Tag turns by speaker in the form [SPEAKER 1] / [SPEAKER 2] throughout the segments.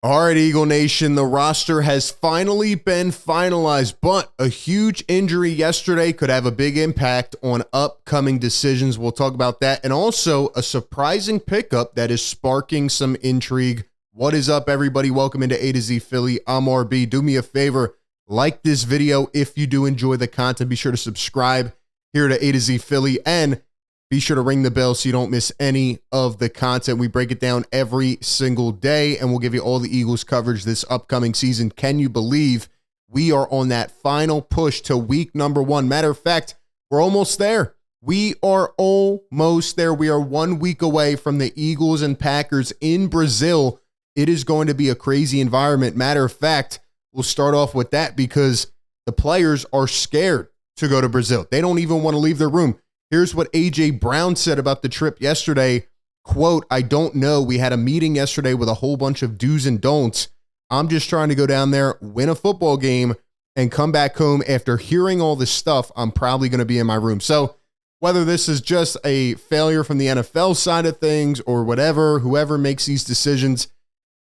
[SPEAKER 1] All right, Eagle Nation, the roster has finally been finalized, but a huge injury yesterday could have a big impact on upcoming decisions. We'll talk about that. And also a surprising pickup that is sparking some intrigue. What is up, everybody? Welcome into A to Z Philly. I'm RB. Do me a favor, like this video if you do enjoy the content. Be sure to subscribe here to A to Z Philly and be sure to ring the bell so you don't miss any of the content. We break it down every single day, and we'll give you all the Eagles coverage this upcoming season. Can you believe we are on that final push to week number 1? Matter of fact, we're almost there. We are almost there. We are 1 week away from the Eagles and Packers in Brazil. It is going to be a crazy environment. Matter of fact, we'll start off with that because the players are scared to go to Brazil. They don't even want to leave their room. Here's what A.J. Brown said about the trip yesterday. Quote, "I don't know. We had a meeting yesterday with a whole bunch of do's and don'ts. I'm just trying to go down there, win a football game, and come back home. After hearing all this stuff, I'm probably going to be in my room." So whether this is just a failure from the NFL side of things or whatever, whoever makes these decisions,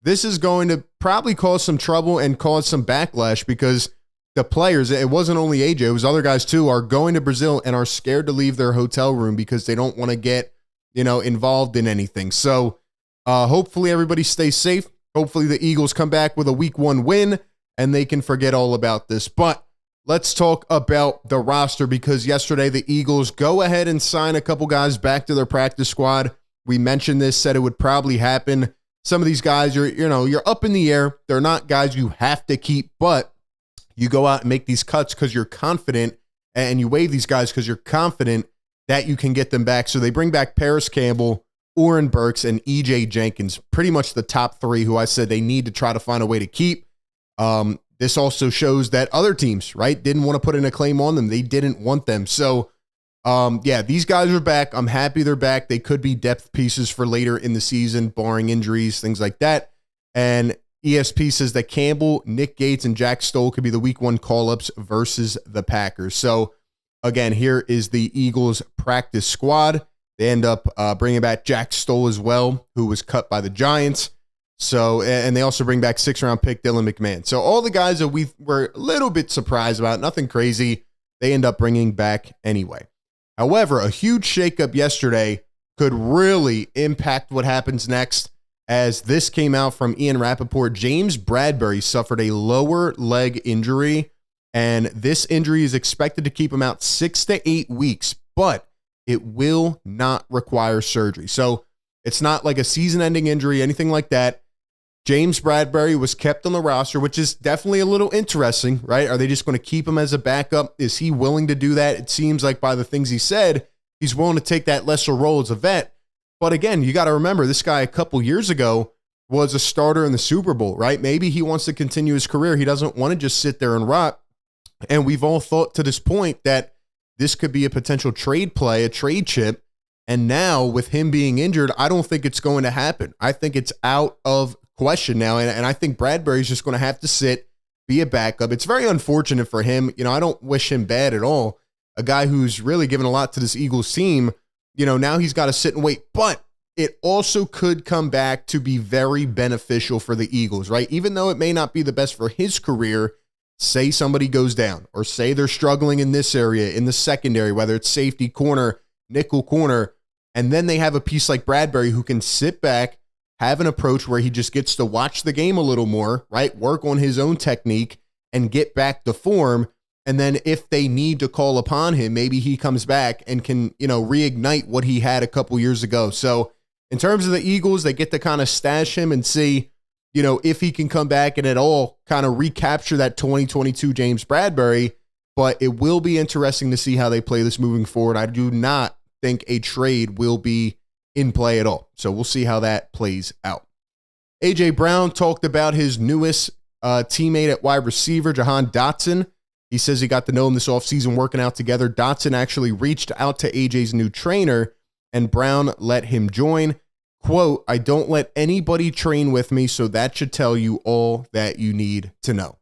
[SPEAKER 1] this is going to probably cause some trouble and cause some backlash because the players, it wasn't only AJ, it was other guys too, are going to Brazil and are scared to leave their hotel room because they don't want to get, involved in anything. So hopefully everybody stays safe. Hopefully the Eagles come back with a week 1 win and they can forget all about this. But let's talk about the roster because yesterday the Eagles go ahead and sign a couple guys back to their practice squad. We mentioned this, said it would probably happen. Some of these guys, you're up in the air. They're not guys you have to keep, but you go out and make these cuts because you're confident, and you waive these guys because you're confident that you can get them back. So they bring back Paris Campbell, Oren Burks, and EJ Jenkins, pretty much the top 3 who I said they need to try to find a way to keep. This also shows that other teams, right, didn't want to put in a claim on them. They didn't want them. So, these guys are back. I'm happy they're back. They could be depth pieces for later in the season, barring injuries, things like that. And ESP says that Campbell, Nick Gates, and Jack Stoll could be the week 1 call-ups versus the Packers. So, again, here is the Eagles practice squad. They end up bringing back Jack Stoll as well, who was cut by the Giants. So, and they also bring back 6th-round pick Dylan McMahon. So, all the guys that we were a little bit surprised about, nothing crazy, they end up bringing back anyway. However, a huge shakeup yesterday could really impact what happens next. As this came out from Ian Rappaport, James Bradberry suffered a lower leg injury, and this injury is expected to keep him out 6 to 8 weeks, but it will not require surgery. So it's not like a season-ending injury, anything like that. James Bradberry was kept on the roster, which is definitely a little interesting, right? Are they just going to keep him as a backup? Is he willing to do that? It seems like by the things he said, he's willing to take that lesser role as a vet. But again, you got to remember, this guy a couple years ago was a starter in the Super Bowl, right? Maybe he wants to continue his career. He doesn't want to just sit there and rot. And we've all thought to this point that this could be a potential trade play, a trade chip. And now with him being injured, I don't think it's going to happen. I think it's out of question now. And I think Bradberry's just going to have to sit, be a backup. It's very unfortunate for him. I don't wish him bad at all. A guy who's really given a lot to this Eagles team. Now he's got to sit and wait, but it also could come back to be very beneficial for the Eagles, right? Even though it may not be the best for his career, say somebody goes down or say they're struggling in this area, in the secondary, whether it's safety, corner, nickel corner, and then they have a piece like Bradberry who can sit back, have an approach where he just gets to watch the game a little more, right? Work on his own technique and get back to form. And then if they need to call upon him, maybe he comes back and can, reignite what he had a couple years ago. So in terms of the Eagles, they get to kind of stash him and see, if he can come back and at all kind of recapture that 2022 James Bradberry. But it will be interesting to see how they play this moving forward. I do not think a trade will be in play at all. So we'll see how that plays out. A.J. Brown talked about his newest teammate at wide receiver, Jahan Dotson. He says he got to know him this offseason working out together. Dotson actually reached out to AJ's new trainer, and Brown let him join. Quote, "I don't let anybody train with me, so that should tell you all that you need to know."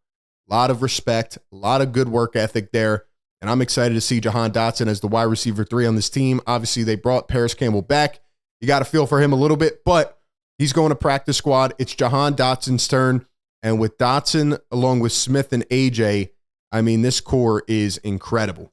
[SPEAKER 1] A lot of respect, a lot of good work ethic there, and I'm excited to see Jahan Dotson as the wide receiver 3 on this team. Obviously, they brought Paris Campbell back. You got to feel for him a little bit, but He's going to practice squad. It's Jahan Dotson's turn. And with Dotson, along with Smith and AJ, I mean, this core is incredible.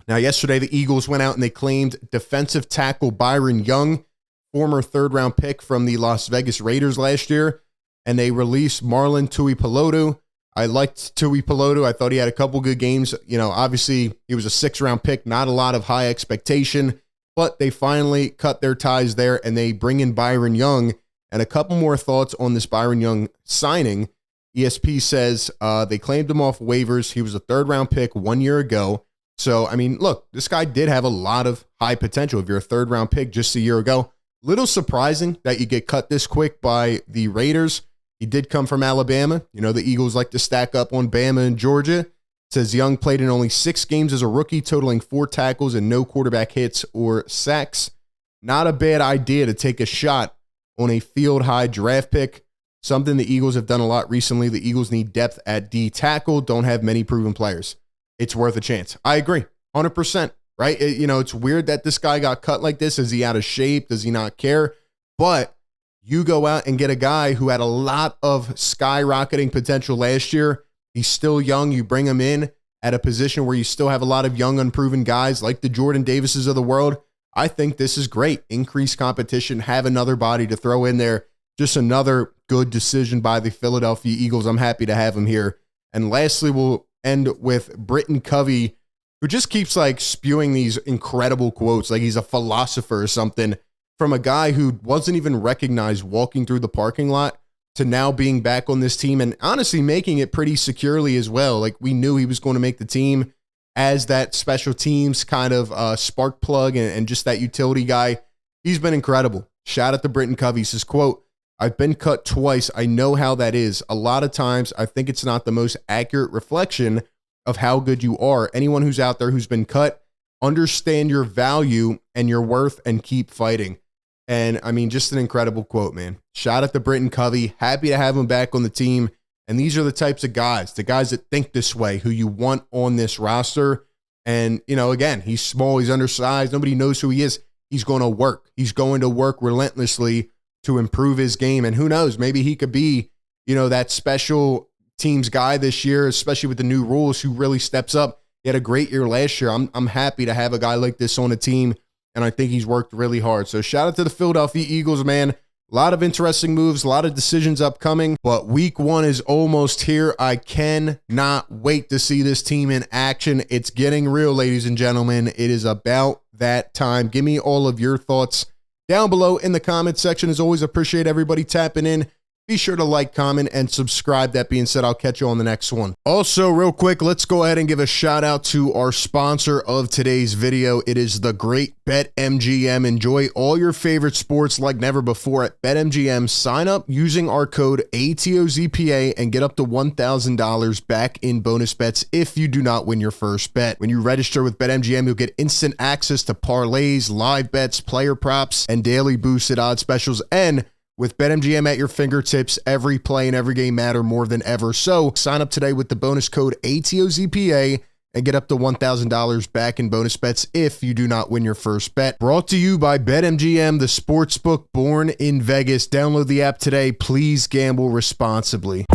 [SPEAKER 1] Now, yesterday, the Eagles went out and they claimed defensive tackle Byron Young, former third-round pick from the Las Vegas Raiders last year, and they released Marlon Tuipulotu. I liked Tuipulotu. I thought he had a couple good games. You know, obviously, he was a sixth-round pick, not a lot of high expectation, but they finally cut their ties there, and they bring in Byron Young. And a couple more thoughts on this Byron Young signing. ESP says they claimed him off waivers. He was a third-round pick 1 year ago. So, I mean, look, this guy did have a lot of high potential. If you're a third-round pick just a year ago, little surprising that you get cut this quick by the Raiders. He did come from Alabama. You know, the Eagles like to stack up on Bama and Georgia. It says Young played in only 6 games as a rookie, totaling 4 tackles and no quarterback hits or sacks. Not a bad idea to take a shot on a field-high draft pick. Something the Eagles have done a lot recently. The Eagles need depth at D tackle, don't have many proven players. It's worth a chance. I agree, 100%, right? It's weird that this guy got cut like this. Is he out of shape? Does he not care? But you go out and get a guy who had a lot of skyrocketing potential last year. He's still young. You bring him in at a position where you still have a lot of young, unproven guys like the Jordan Davises of the world. I think this is great. Increased competition, have another body to throw in there. Just another good decision by the Philadelphia Eagles. I'm happy to have him here. And lastly, we'll end with Britton Covey, who just keeps like spewing these incredible quotes like he's a philosopher or something, from a guy who wasn't even recognized walking through the parking lot to now being back on this team and honestly making it pretty securely as well. Like, we knew he was going to make the team as that special teams kind of spark plug and just that utility guy. He's been incredible. Shout out to Britton Covey. He says, quote, "I've been cut twice. I know how that is. A lot of times I think it's not the most accurate reflection of how good you are. Anyone who's out there who's been cut, understand your value and your worth and keep fighting." And I mean, just an incredible quote, man. Shout out to Britton Covey. Happy to have him back on the team. And these are the types of guys, the guys that think this way, who you want on this roster. And, again, he's small, he's undersized. Nobody knows who he is. He's going to work. He's going to work relentlessly to improve his game. And who knows, maybe he could be, that special teams guy this year, especially with the new rules, who really steps up. He had a great year last year. I'm happy to have a guy like this on a team, and I think he's worked really hard. So shout out to the Philadelphia Eagles, man. A lot of interesting moves, a lot of decisions upcoming, but week 1 is almost here. I cannot wait to see this team in action. It's getting real, ladies and gentlemen. It is about that time. Give me all of your thoughts down below in the comment section. As always, appreciate everybody tapping in. Be sure to like, comment, and subscribe. That being said, I'll catch you on the next one. Also, real quick, let's go ahead and give a shout out to our sponsor of today's video. It is the great BetMGM. Enjoy all your favorite sports like never before at BetMGM. Sign up using our code ATOZPA and get up to $1,000 back in bonus bets if you do not win your first bet. When you register with BetMGM, you'll get instant access to parlays, live bets, player props, and daily boosted odds specials. And with BetMGM at your fingertips, every play and every game matter more than ever. So sign up today with the bonus code ATOZPA and get up to $1,000 back in bonus bets if you do not win your first bet. Brought to you by BetMGM, the sportsbook born in Vegas. Download the app today. Please gamble responsibly.